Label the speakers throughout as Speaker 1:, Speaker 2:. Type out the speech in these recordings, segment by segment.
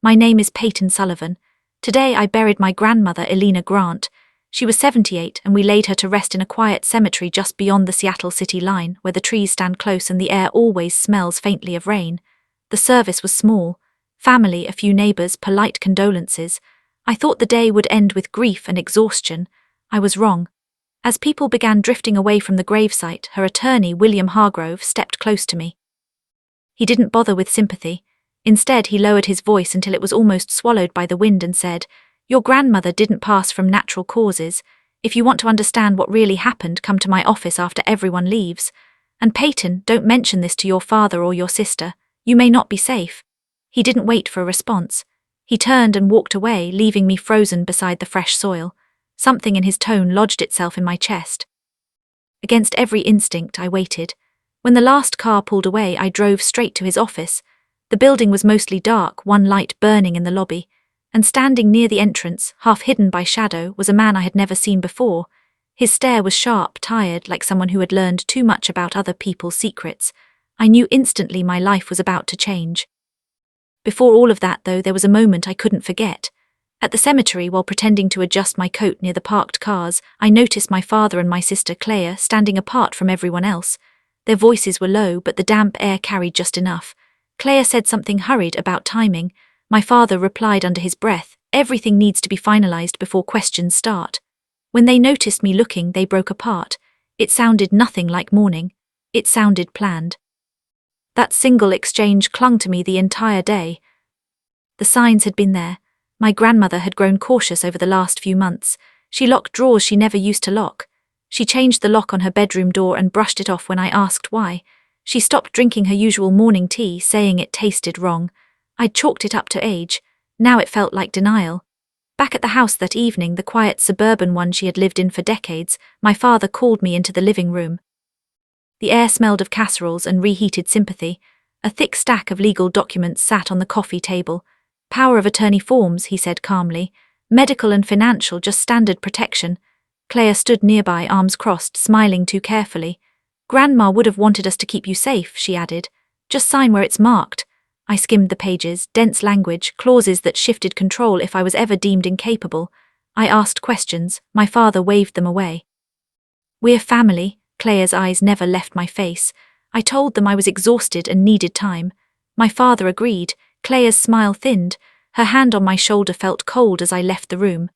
Speaker 1: My name is Peyton Sullivan. Today I buried my grandmother, Elena Grant. She was 78 and we laid her to rest in a quiet cemetery just beyond the Seattle city line, where the trees stand close and the air always smells faintly of rain. The service was small. Family, a few neighbors, polite condolences. I thought the day would end with grief and exhaustion. I was wrong. As people began drifting away from the gravesite, her attorney, William Hargrove, stepped close to me. He didn't bother with sympathy. Instead, he lowered his voice until it was almost swallowed by the wind and said, "Your grandmother didn't pass from natural causes. If you want to understand what really happened, come to my office after everyone leaves. And Peyton, don't mention this to your father or your sister. You may not be safe." He didn't wait for a response. He turned and walked away, leaving me frozen beside the fresh soil. Something in his tone lodged itself in my chest. Against every instinct, I waited. When the last car pulled away, I drove straight to his office. The building was mostly dark, one light burning in the lobby, and standing near the entrance, half hidden by shadow, was a man I had never seen before. His stare was sharp, tired, like someone who had learned too much about other people's secrets. I knew instantly my life was about to change. Before all of that, though, there was a moment I couldn't forget. At the cemetery, while pretending to adjust my coat near the parked cars, I noticed my father and my sister Claire standing apart from everyone else. Their voices were low, but the damp air carried just enough. Claire said something hurried about timing. My father replied under his breath, "Everything needs to be finalized before questions start." When they noticed me looking, they broke apart. It sounded nothing like mourning. It sounded planned. That single exchange clung to me the entire day. The signs had been there. My grandmother had grown cautious over the last few months. She locked drawers she never used to lock. She changed the lock on her bedroom door and brushed it off when I asked why. She stopped drinking her usual morning tea, saying it tasted wrong. I'd chalked it up to age. Now it felt like denial. Back at the house that evening, the quiet suburban one she had lived in for decades, my father called me into the living room. The air smelled of casseroles and reheated sympathy. A thick stack of legal documents sat on the coffee table. "Power of attorney forms," he said calmly. "Medical and financial, just standard protection." Claire stood nearby, arms crossed, smiling too carefully. "Grandma would have wanted us to keep you safe," she added. "Just sign where it's marked." I skimmed the pages, dense language, clauses that shifted control if I was ever deemed incapable. I asked questions. My father waved them away. "We're family." Claire's eyes never left my face. I told them I was exhausted and needed time. My father agreed. Claire's smile thinned. Her hand on my shoulder felt cold as I left the room.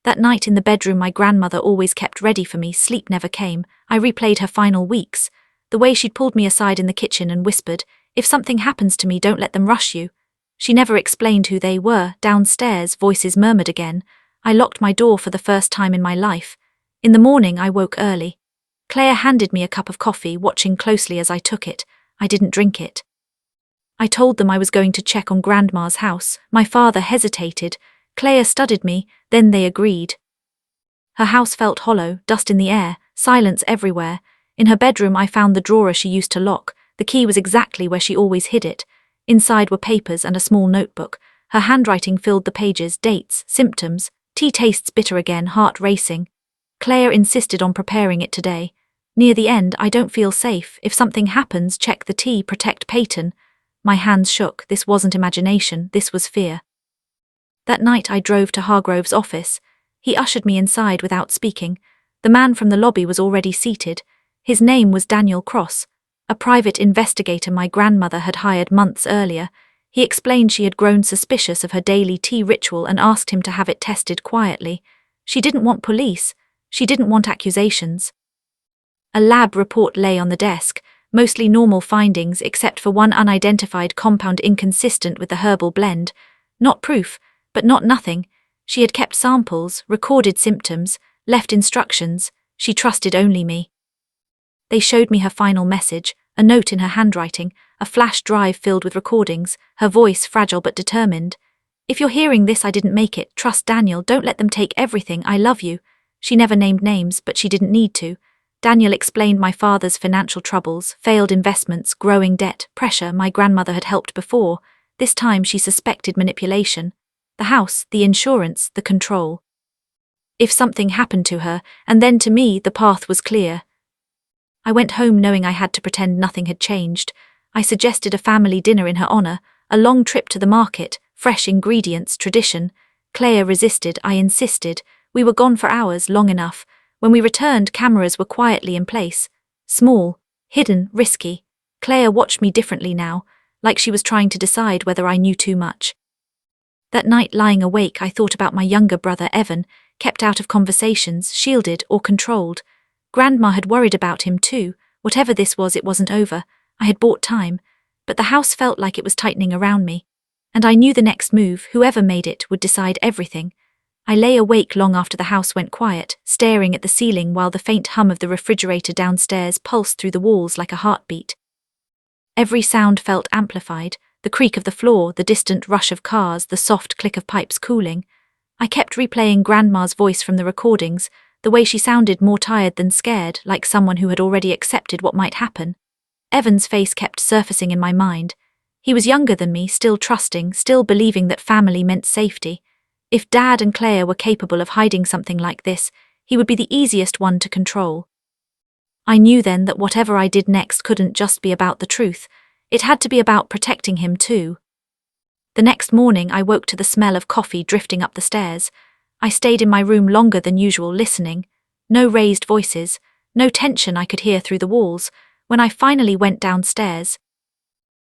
Speaker 1: That night in the bedroom my grandmother always kept ready for me, sleep never came. I replayed her final weeks. The way she'd pulled me aside in the kitchen and whispered, "If something happens to me, don't let them rush you." She never explained who they were. Downstairs, voices murmured again. I locked my door for the first time in my life. In the morning, I woke early. Claire handed me a cup of coffee, watching closely as I took it. I didn't drink it. I told them I was going to check on Grandma's house. My father hesitated. Claire studied me, then they agreed. Her house felt hollow, dust in the air, silence everywhere. In her bedroom I found the drawer she used to lock. The key was exactly where she always hid it. Inside were papers and a small notebook. Her handwriting filled the pages, dates, symptoms. Tea tastes bitter again, heart racing. Claire insisted on preparing it today. Near the end, "I don't feel safe. If something happens, check the tea, protect Peyton." My hands shook. This wasn't imagination, this was fear. That night I drove to Hargrove's office. He ushered me inside without speaking. The man from the lobby was already seated. His name was Daniel Cross, a private investigator my grandmother had hired months earlier. He explained she had grown suspicious of her daily tea ritual and asked him to have it tested quietly. She didn't want police. She didn't want accusations. A lab report lay on the desk, mostly normal findings except for one unidentified compound inconsistent with the herbal blend. Not proof, but not nothing. She had kept samples, recorded symptoms, left instructions. She trusted only me. They showed me her final message, a note in her handwriting, a flash drive filled with recordings, her voice fragile but determined. "If you're hearing this, I didn't make it. Trust Daniel, don't let them take everything. I love you." She never named names, but she didn't need to. Daniel explained my father's financial troubles, failed investments, growing debt, pressure my grandmother had helped before. This time she suspected manipulation. The house, the insurance, the control. If something happened to her, and then to me, the path was clear. I went home knowing I had to pretend nothing had changed. I suggested a family dinner in her honor, a long trip to the market, fresh ingredients, tradition. Claire resisted, I insisted. We were gone for hours, long enough. When we returned, cameras were quietly in place. Small, hidden, risky. Claire watched me differently now, like she was trying to decide whether I knew too much. That night, lying awake, I thought about my younger brother, Evan, kept out of conversations, shielded or controlled. Grandma had worried about him too. Whatever this was, it wasn't over. I had bought time, but the house felt like it was tightening around me. And I knew the next move, whoever made it, would decide everything. I lay awake long after the house went quiet, staring at the ceiling while the faint hum of the refrigerator downstairs pulsed through the walls like a heartbeat. Every sound felt amplified, the creak of the floor, the distant rush of cars, the soft click of pipes cooling. I kept replaying Grandma's voice from the recordings, the way she sounded more tired than scared, like someone who had already accepted what might happen. Evan's face kept surfacing in my mind. He was younger than me, still trusting, still believing that family meant safety. If Dad and Claire were capable of hiding something like this, he would be the easiest one to control. I knew then that whatever I did next couldn't just be about the truth. It had to be about protecting him too. The next morning I woke to the smell of coffee drifting up the stairs. I stayed in my room longer than usual, listening. No raised voices, no tension I could hear through the walls. When I finally went downstairs,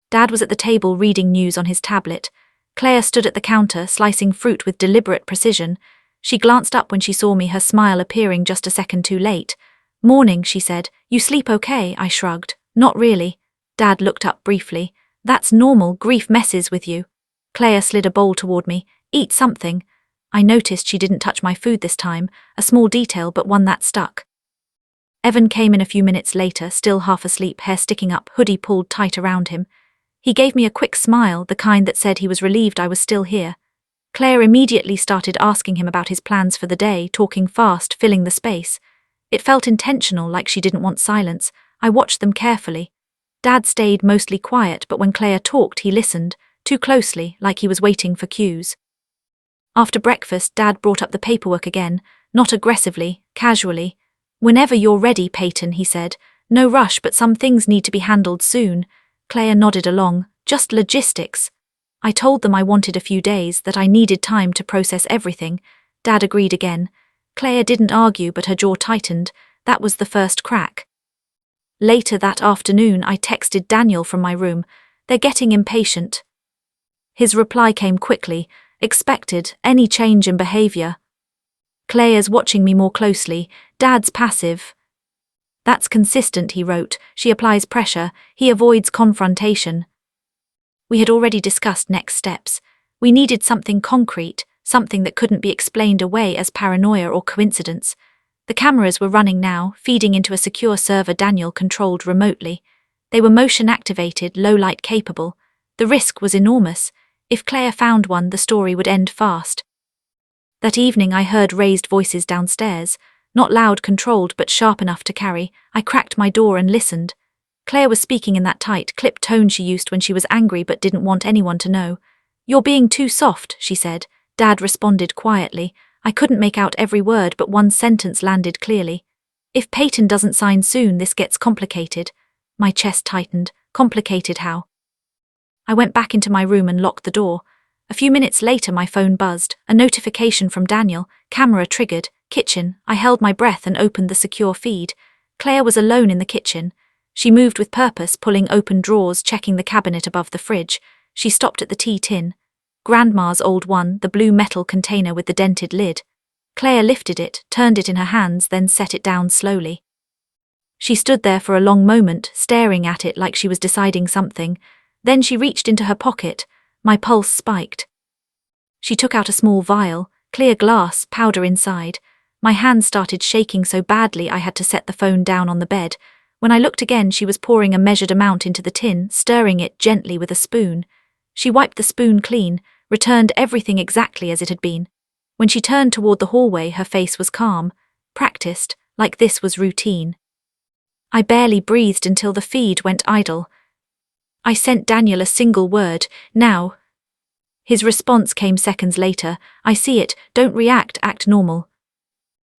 Speaker 1: Dad was at the table reading news on his tablet. Claire stood at the counter, slicing fruit with deliberate precision. She glanced up when she saw me, her smile appearing just a second too late. "Morning," she said. "You sleep okay?" I shrugged. "Not really." Dad looked up briefly. "That's normal, grief messes with you." Claire slid a bowl toward me. "Eat something." I noticed she didn't touch my food this time, a small detail but one that stuck. Evan came in a few minutes later, still half asleep, hair sticking up, hoodie pulled tight around him. He gave me a quick smile, the kind that said he was relieved I was still here. Claire immediately started asking him about his plans for the day, talking fast, filling the space. It felt intentional, like she didn't want silence. I watched them carefully. Dad stayed mostly quiet, but when Claire talked, he listened, too closely, like he was waiting for cues. After breakfast, Dad brought up the paperwork again, not aggressively, casually. "Whenever you're ready, Peyton," he said. "No rush, but some things need to be handled soon." Claire nodded along. "Just logistics." I told them I wanted a few days, that I needed time to process everything. Dad agreed again. Claire didn't argue, but her jaw tightened. That was the first crack. Later that afternoon, I texted Daniel from my room. "They're getting impatient." His reply came quickly. "Expected, any change in behavior." "Claire's watching me more closely. Dad's passive." "That's consistent," he wrote. "She applies pressure. He avoids confrontation." We had already discussed next steps. We needed something concrete, something that couldn't be explained away as paranoia or coincidence. The cameras were running now, feeding into a secure server Daniel controlled remotely. They were motion-activated, low-light capable. The risk was enormous. If Claire found one, the story would end fast. That evening I heard raised voices downstairs, not loud, controlled, but sharp enough to carry. I cracked my door and listened. Claire was speaking in that tight, clipped tone she used when she was angry but didn't want anyone to know. "You're being too soft," she said. Dad responded quietly. I couldn't make out every word, but one sentence landed clearly. "If Peyton doesn't sign soon, this gets complicated." My chest tightened. Complicated how? I went back into my room and locked the door. A few minutes later my phone buzzed, a notification from Daniel, camera triggered, kitchen. I held my breath and opened the secure feed. Claire was alone in the kitchen. She moved with purpose, pulling open drawers, checking the cabinet above the fridge. She stopped at the tea tin. Grandma's old one, the blue metal container with the dented lid. Claire lifted it, turned it in her hands, then set it down slowly. She stood there for a long moment, staring at it like she was deciding something. Then she reached into her pocket. My pulse spiked. She took out a small vial, clear glass, powder inside. My hands started shaking so badly I had to set the phone down on the bed. When I looked again, she was pouring a measured amount into the tin, stirring it gently with a spoon. She wiped the spoon clean, returned everything exactly as it had been. When she turned toward the hallway, her face was calm, practiced, like this was routine. I barely breathed until the feed went idle. I sent Daniel a single word, "Now." His response came seconds later. "I see it, don't react, act normal."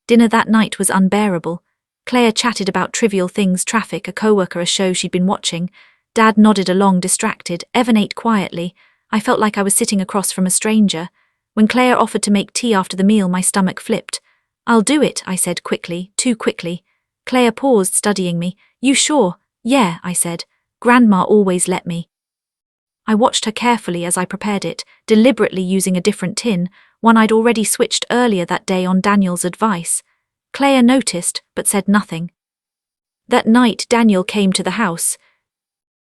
Speaker 1: Dinner that night was unbearable. Claire chatted about trivial things, traffic, a coworker, a show she'd been watching. Dad nodded along, distracted. Evan ate quietly. I felt like I was sitting across from a stranger. When Claire offered to make tea after the meal, my stomach flipped. "I'll do it," I said quickly, too quickly. Claire paused, studying me. "You sure?" "Yeah," I said. "Grandma always let me." I watched her carefully as I prepared it, deliberately using a different tin, one I'd already switched earlier that day on Daniel's advice. Claire noticed, but said nothing. That night, Daniel came to the house.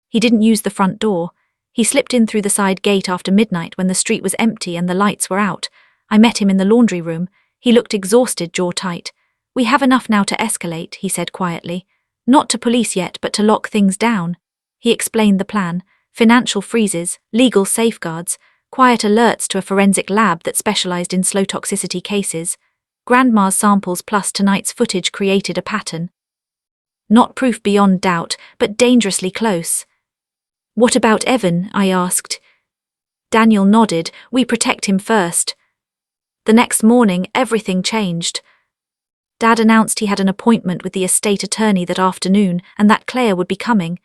Speaker 1: He didn't use the front door. He slipped in through the side gate after midnight when the street was empty and the lights were out. I met him in the laundry room. He looked exhausted, jaw tight. "We have enough now to escalate," he said quietly. "Not to police yet, but to lock things down." He explained the plan: financial freezes, legal safeguards, quiet alerts to a forensic lab that specialized in slow toxicity cases. Grandma's samples plus tonight's footage created a pattern. Not proof beyond doubt, but dangerously close. "What about Evan?" I asked. Daniel nodded. "We protect him first." The next morning, everything changed. Dad announced he had an appointment with the estate attorney that afternoon and that Claire would be coming.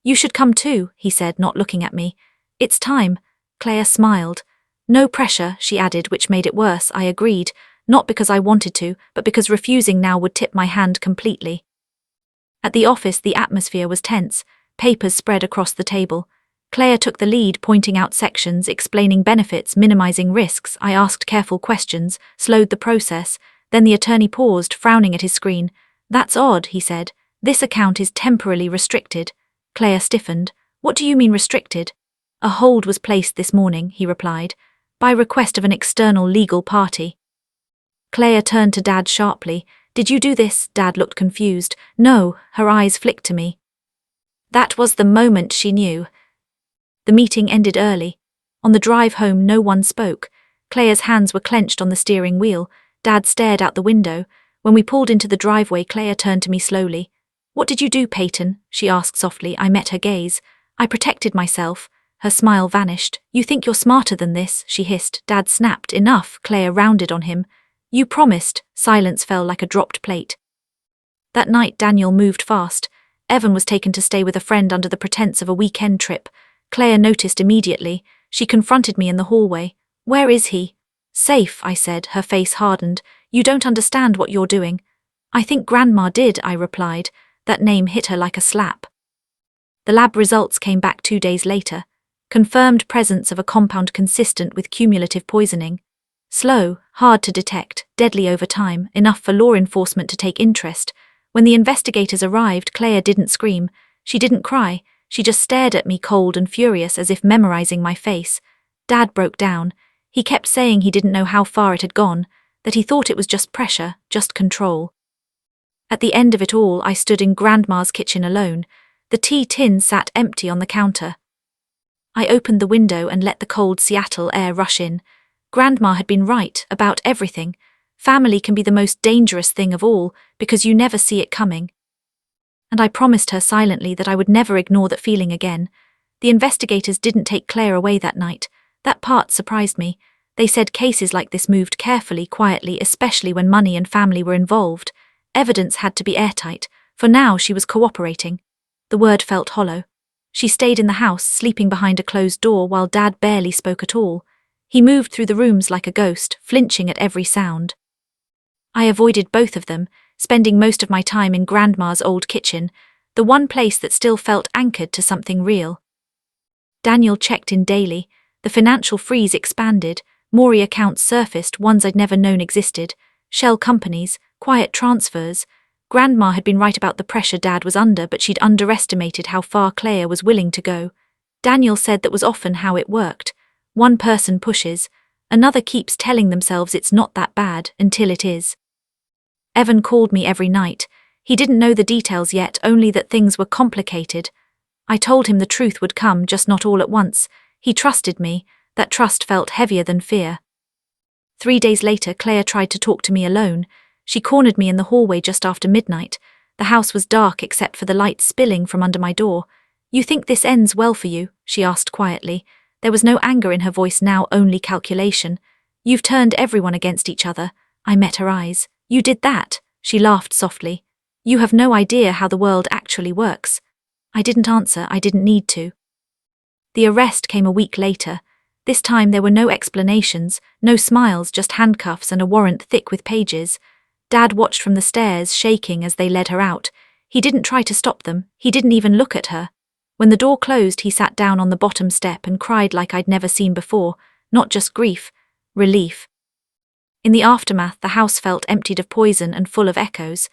Speaker 1: "You should come too," he said, not looking at me. "It's time." Claire smiled. "No pressure," she added, which made it worse. I agreed, not because I wanted to, but because refusing now would tip my hand completely. At the office, the atmosphere was tense, papers spread across the table. Claire took the lead, pointing out sections, explaining benefits, minimizing risks. I asked careful questions, slowed the process. Then the attorney paused, frowning at his screen. "That's odd," he said. "This account is temporarily restricted." Claire stiffened. "What do you mean restricted?" "A hold was placed this morning," he replied, "by request of an external legal party." Claire turned to Dad sharply. "Did you do this?" Dad looked confused. "No," her eyes flicked to me. That was the moment she knew. The meeting ended early. On the drive home, no one spoke. Claire's hands were clenched on the steering wheel. Dad stared out the window. When we pulled into the driveway, Claire turned to me slowly. "What did you do, Peyton?" she asked softly. I met her gaze. "I protected myself." Her smile vanished. "You think you're smarter than this?" she hissed. Dad snapped. "Enough." Claire rounded on him. "You promised." Silence fell like a dropped plate. That night, Daniel moved fast. Evan was taken to stay with a friend under the pretense of a weekend trip. Claire noticed immediately. She confronted me in the hallway. "Where is he?" "Safe," I said, her face hardened. "You don't understand what you're doing." "I think Grandma did," I replied. That name hit her like a slap. The lab results came back 2 days later. Confirmed presence of a compound consistent with cumulative poisoning. Slow, hard to detect, deadly over time, enough for law enforcement to take interest. When the investigators arrived, Claire didn't scream. She didn't cry. She just stared at me, cold and furious, as if memorizing my face. Dad broke down. He kept saying he didn't know how far it had gone, that he thought it was just pressure, just control. At the end of it all, I stood in Grandma's kitchen alone. The tea tin sat empty on the counter. I opened the window and let the cold Seattle air rush in. Grandma had been right about everything. Family can be the most dangerous thing of all, because you never see it coming. And I promised her silently that I would never ignore that feeling again. The investigators didn't take Claire away that night. That part surprised me. They said cases like this moved carefully, quietly, especially when money and family were involved. Evidence had to be airtight. For now, she was cooperating. The word felt hollow. She stayed in the house, sleeping behind a closed door while Dad barely spoke at all. He moved through the rooms like a ghost, flinching at every sound. I avoided both of them, spending most of my time in Grandma's old kitchen, the one place that still felt anchored to something real. Daniel checked in daily. The financial freeze expanded. More accounts surfaced, ones I'd never known existed. Shell companies, quiet transfers. Grandma had been right about the pressure Dad was under, but she'd underestimated how far Claire was willing to go. Daniel said that was often how it worked. One person pushes, another keeps telling themselves it's not that bad until it is. Evan called me every night. He didn't know the details yet, only that things were complicated. I told him the truth would come, just not all at once. He trusted me. That trust felt heavier than fear. 3 days later, Claire tried to talk to me alone. She cornered me in the hallway just after midnight. The house was dark except for the light spilling from under my door. "You think this ends well for you?" she asked quietly. There was no anger in her voice now, only calculation. "You've turned everyone against each other." I met her eyes. "You did that?" She laughed softly. "You have no idea how the world actually works." I didn't answer. I didn't need to. The arrest came a week later. This time there were no explanations, no smiles, just handcuffs and a warrant thick with pages. Dad watched from the stairs, shaking as they led her out. He didn't try to stop them, he didn't even look at her. When the door closed, he sat down on the bottom step and cried like I'd never seen before, not just grief, relief. In the aftermath, the house felt emptied of poison and full of echoes.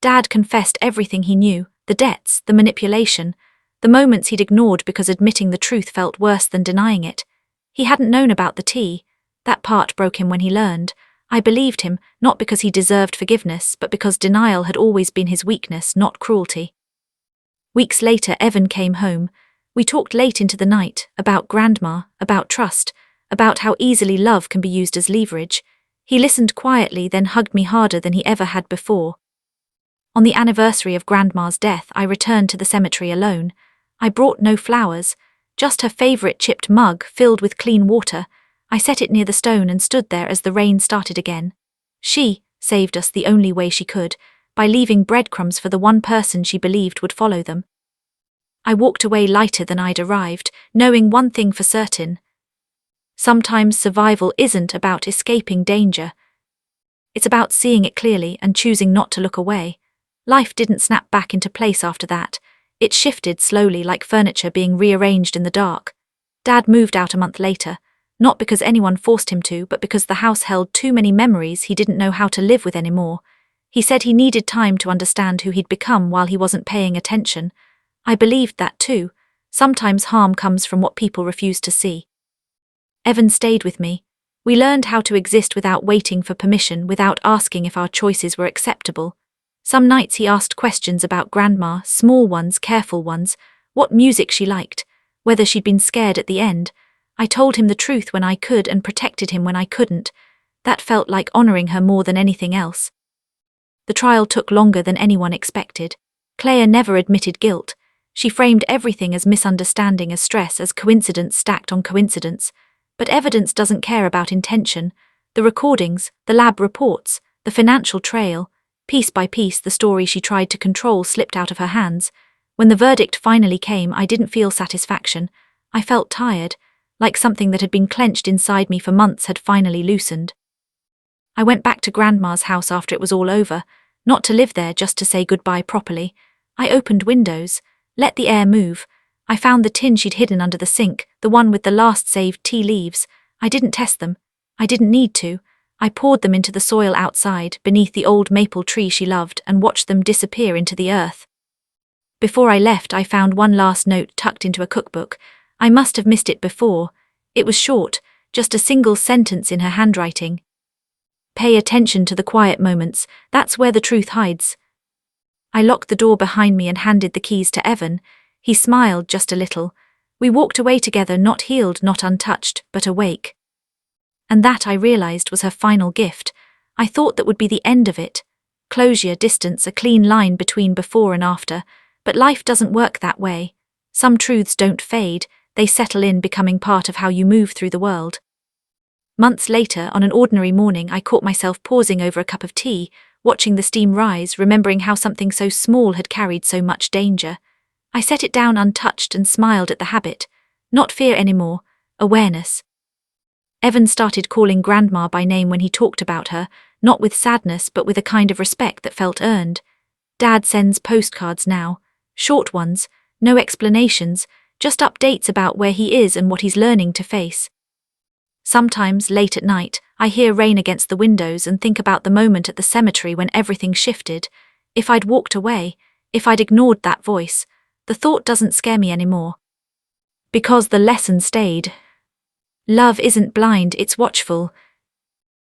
Speaker 1: Dad confessed everything he knew, the debts, the manipulation, the moments he'd ignored because admitting the truth felt worse than denying it. He hadn't known about the tea. That part broke him when he learned. I believed him, not because he deserved forgiveness, but because denial had always been his weakness, not cruelty. Weeks later, Evan came home. We talked late into the night, about Grandma, about trust, about how easily love can be used as leverage. He listened quietly, then hugged me harder than he ever had before. On the anniversary of Grandma's death, I returned to the cemetery alone. I brought no flowers, just her favourite chipped mug filled with clean water. I set it near the stone and stood there as the rain started again. She saved us the only way she could, by leaving breadcrumbs for the one person she believed would follow them. I walked away lighter than I'd arrived, knowing one thing for certain. Sometimes survival isn't about escaping danger. It's about seeing it clearly and choosing not to look away. Life didn't snap back into place after that. It shifted slowly like furniture being rearranged in the dark. Dad moved out a month later, not because anyone forced him to, but because the house held too many memories he didn't know how to live with anymore. He said he needed time to understand who he'd become while he wasn't paying attention. I believed that too. Sometimes harm comes from what people refuse to see. Evan stayed with me. We learned how to exist without waiting for permission, without asking if our choices were acceptable. Some nights he asked questions about Grandma, small ones, careful ones, what music she liked, whether she'd been scared at the end. I told him the truth when I could and protected him when I couldn't. That felt like honoring her more than anything else. The trial took longer than anyone expected. Claire never admitted guilt. She framed everything as misunderstanding, as stress, as coincidence stacked on coincidence. But evidence doesn't care about intention. The recordings, the lab reports, the financial trail, piece by piece the story she tried to control slipped out of her hands. When the verdict finally came, I didn't feel satisfaction. I felt tired, like something that had been clenched inside me for months had finally loosened. I went back to Grandma's house after it was all over, not to live there, just to say goodbye properly. I opened windows, let the air move. I found the tin she'd hidden under the sink, the one with the last saved tea leaves. I didn't test them. I didn't need to. I poured them into the soil outside, beneath the old maple tree she loved, and watched them disappear into the earth. Before I left, I found one last note tucked into a cookbook. I must have missed it before. It was short, just a single sentence in her handwriting. Pay attention to the quiet moments, that's where the truth hides. I locked the door behind me and handed the keys to Evan. He smiled just a little. We walked away together, not healed, not untouched, but awake. And that, I realized, was her final gift. I thought that would be the end of it. Closure, distance, a clean line between before and after. But life doesn't work that way. Some truths don't fade, they settle in, becoming part of how you move through the world. Months later, on an ordinary morning, I caught myself pausing over a cup of tea, watching the steam rise, remembering how something so small had carried so much danger. I set it down untouched and smiled at the habit. Not fear anymore, awareness. Evan started calling Grandma by name when he talked about her, not with sadness but with a kind of respect that felt earned. Dad sends postcards now, short ones, no explanations, just updates about where he is and what he's learning to face. Sometimes, late at night, I hear rain against the windows and think about the moment at the cemetery when everything shifted. If I'd walked away, if I'd ignored that voice, the thought doesn't scare me anymore. Because the lesson stayed. Love isn't blind, it's watchful.